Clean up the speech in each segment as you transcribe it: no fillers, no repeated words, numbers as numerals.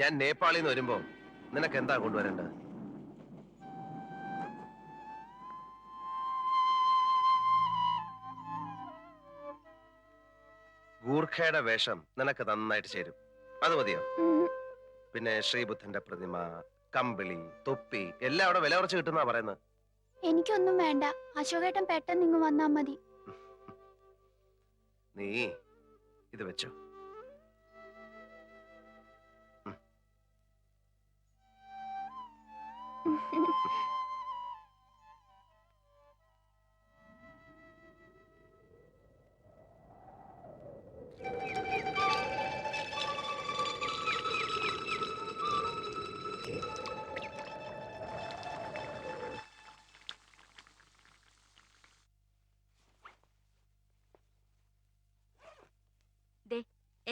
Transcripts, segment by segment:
ഞാൻ നേപ്പാളിൽ നിന്ന് വരുമ്പോ നിനക്ക് എന്താ കൊണ്ടുവരേണ്ടത്? ഗൂർഖയുടെ വേഷം നിനക്ക് നന്നായിട്ട് ചേരും. അത് മതിയോ? പിന്നെ ശ്രീബുദ്ധന്റെ പ്രതിമ, കമ്പിളി, തൊപ്പി എല്ലാം അവിടെ വില കുറച്ച് കിട്ടുന്ന പറയുന്നത്. എനിക്കൊന്നും വേണ്ട. അശോകേട്ടൻ പെട്ടെന്ന് ഇങ്ങ് വന്നാ മതി. നീ ഇത് വെച്ചോ.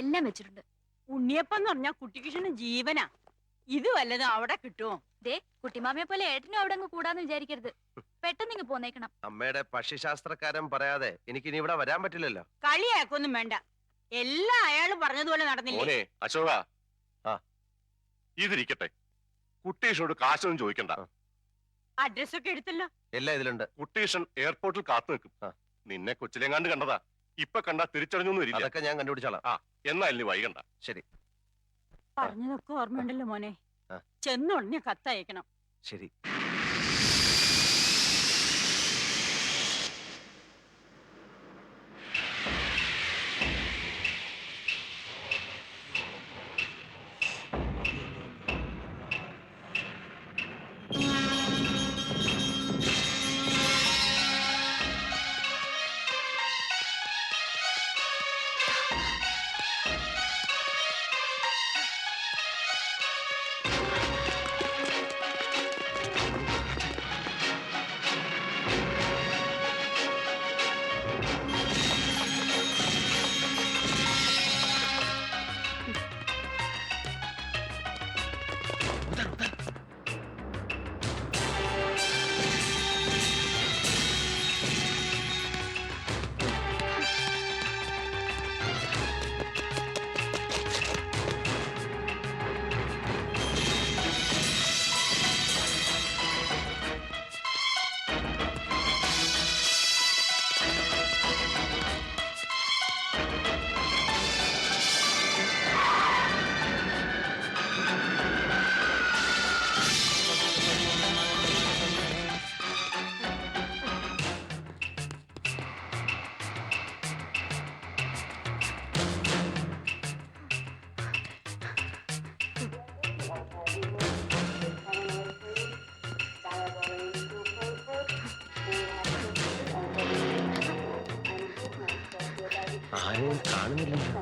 എല്ലാം വെച്ചിട്ടുണ്ട്. ഉണ്ണിയപ്പം എന്ന് പറഞ്ഞാൽ കുട്ടിക്കൃഷ്ണന് ജീവനാ. ഇത് വല്ലതും അവിടെ കിട്ടുമോ? ദേ കുട്ടിമാമയെ പോലെ ഏട്ടനും അവിടെ അങ്ങ് കൂടാന്ന് വിചാരിക്കരുത്. പെട്ടെന്ന് ഇങ്ങ് പോന്നേക്കണം. അമ്മയുടെ പക്ഷിശാസ്ത്രക്കാരൻ പറയാതെ എനിക്ക് ഇനി ഇവിടെ വരാൻ പറ്റില്ലല്ലോ. കളിയാക്കൊന്നും വേണ്ട. എല്ലാം അയാൾ പറഞ്ഞതുപോലെ നടന്നില്ലേ? അശോക, ഇതിരിക്കട്ടെ. കുട്ടീഷനോട് കാശൊന്നും ചോദിക്കണ്ട. അഡ്രസ്സൊക്കെ എടുത്തല്ലോ. എല്ലാം ഇതിലുണ്ട്. കുട്ടീഷൻ എയർപോർട്ടിൽ കാത്തു നിൽക്കും. നിന്നെ കൊച്ചിലെങ്ങാണ്ട് കണ്ടതാ. ഇപ്പൊ കണ്ടാ തിരിച്ചറിഞ്ഞൊന്നും വരില്ല. അതൊക്കെ ഞാൻ കണ്ടുപിടിച്ചോളാം. എന്നാൽ നീ വൈകണ്ട. ശരി. പറഞ്ഞതൊക്കെ ഓർമ്മയുണ്ടല്ലോ മോനെ. ചെന്നുടനെ കത്തയക്കണം. ശരി. ആരെയും കാണുന്നില്ലല്ലോ.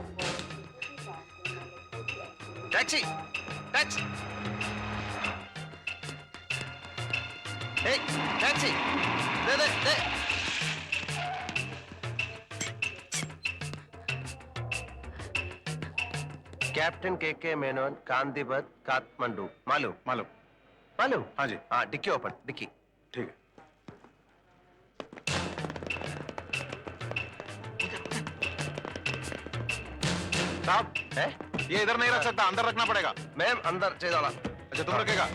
Taxi, taxi, taxi. कैप्टन के मेनोन, कांदीवत, काठमांडू. मालूम? मालूम. मालूम? हाँ जी. हाँ, डिक्की ओपन, डिक्की. ठीक है. साहब, ये इधर नहीं रख सकता, अंदर रखना पड़ेगा. मैम अंदर चेदाला. अच्छा, तुम रखेगा?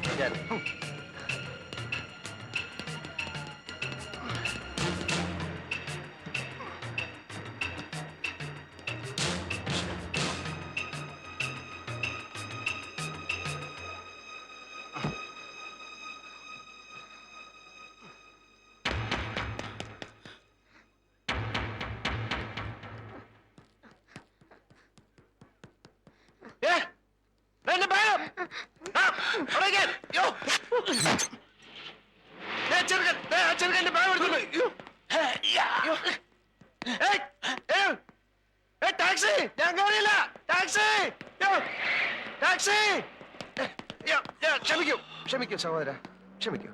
ക്ഷമിക്കൂ സഹോദര, ക്ഷമിക്കൂ,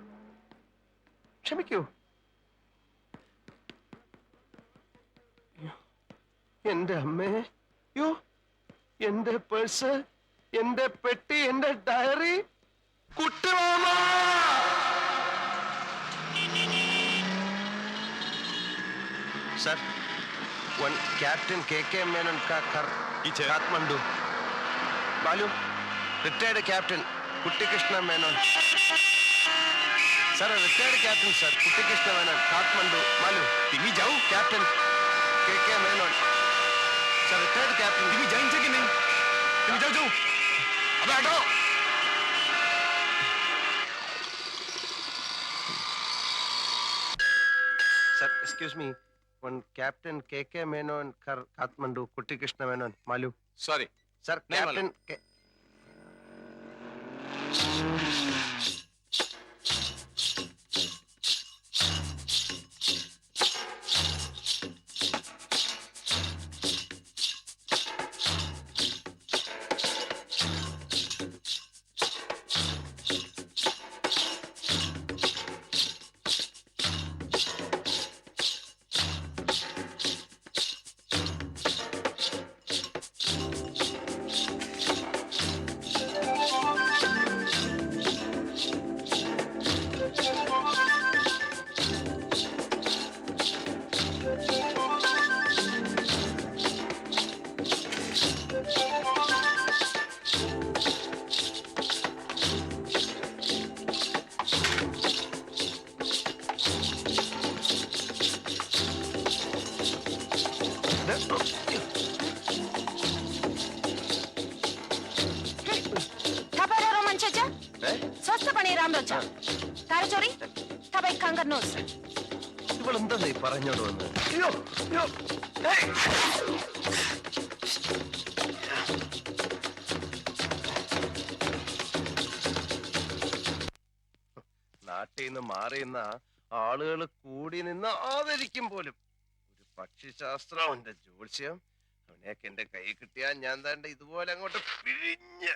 ക്ഷമിക്കൂ. എന്റെ അമ്മേ, യോ, എന്റെ പേഴ്സ്, എന്റെ പെട്ടി, എന്റെ ഡയറി. കുട്ടിമാമ! Sir, one captain K Menon का घर काठमांडू. मालूम? Retired captain Kuttikrishna Menon. Sir retired captain sir Kuttikrishna Menon, Kathmandu മാലു. तुम्ही जाऊ captain K Menon. Sir retired captain. तुम्ही जायचं की नाही तुम्ही जाऊ जाऊ अबे हटो sir excuse me, one captain K Menon, Kathmandu Kuttikrishna Menon മാലു. सॉरी സർ नहीं captain Kapara Roman Chacha, Eh? സ്വസ്ഥപണി രാംരോച്ച. കാരച്ചോറി, തബൈ കാങ്കർനോസ്. ഇവളെന്താ നീ പറഞ്ഞോണ്ട് വന്നത്? അയ്യോ, അയ്യോ. ഏയ്. നാട്ടിൽ നിന്ന് മാറിയുന്ന ആളുകൾ കൂടി നിന്ന് ആദരിക്കും പോലും. ഒരു പക്ഷിശാസ്ത്രം, അവന്റെ ജ്യോത്സ്യം, അവനെയൊക്കെ എന്റെ കൈ കിട്ടിയാൽ ഞാൻ താണ്ട ഇതുപോലെ അങ്ങോട്ട് പിഴിഞ്ഞ്.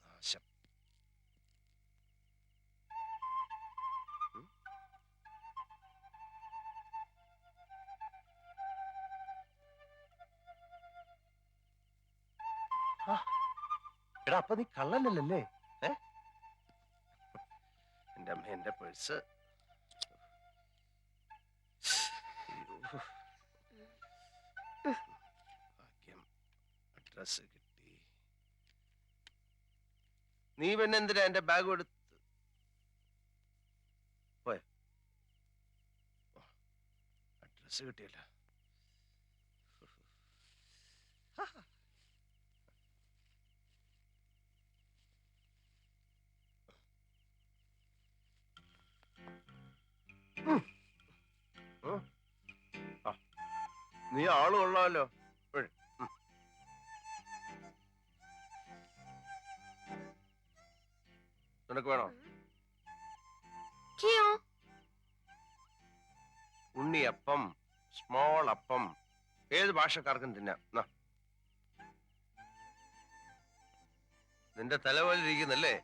നാശം. എടാ അപ്പൊ നീ കള്ളനല്ലേ? എന്റെ അമ്മ, എന്റെ പേഴ്സ്. ഭാഗ്യം, അഡ്രസ് കിട്ടി. നീ പിന്നെ എന്തിനാ എന്റെ ബാഗ് എടുത്ത് പോയ? അഡ്രസ് കിട്ടിയല്ല. നീ ആള് കൊള്ളാമല്ലോ. നിനക്ക് വേണോ? ക്യോ? ഉണ്ണിയപ്പം, സ്മോൾ അപ്പം, ഏത് ഭാഷക്കാർക്കും തിന്നാം. നാ. നിന്റെ തല പോലെ ഇരിക്കുന്നല്ലേ?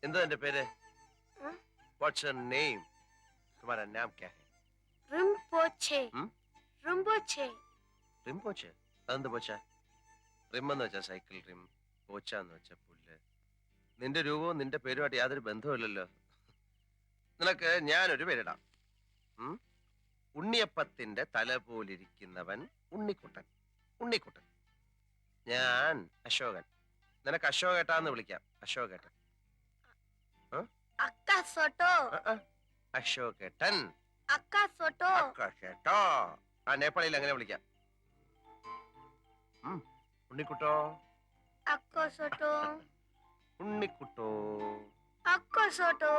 എന്താ എന്റെ പേര്? What's your name? तुम्हारा नाम क्या है? റിംപോച്ചെ. ഉം? റിംപോച്ചെ. റിംപോച്ച. അതെന്ത് പോച്ച? റിം എന്ന് വെച്ചാ സൈക്കിൾ റിം, പോച്ച എന്ന് വെച്ചാ പുല്ല്. നിന്റെ രൂപവും നിന്റെ പേരുമായിട്ട് യാതൊരു ബന്ധവുമില്ലല്ലോ. നിനക്ക് ഞാനൊരു പേരിടാം. ഉണ്ണിയപ്പത്തിന്റെ തല പോലിരിക്കുന്നവൻ ഉണ്ണിക്കുട്ടൻ. ഉണ്ണിക്കുട്ടൻ. ഞാൻ അശോകൻ. നിനക്ക് അശോകേട്ടാന്ന് വിളിക്കാം. അശോകേട്ടൻ. അക്ക സോട്ടോ. അശോകേട്ടൻ. അക്ക സോട്ടോ. കേട്ടോ. ആ നേപ്പാളിയിൽ അങ്ങനെ വിളിക്കാം. ഉണ്ണിക്കുട്ടോ. അക്ക സോട്ടോ. ഉണ്ണിക്കുട്ടോ. അക്ക സോട്ടോ.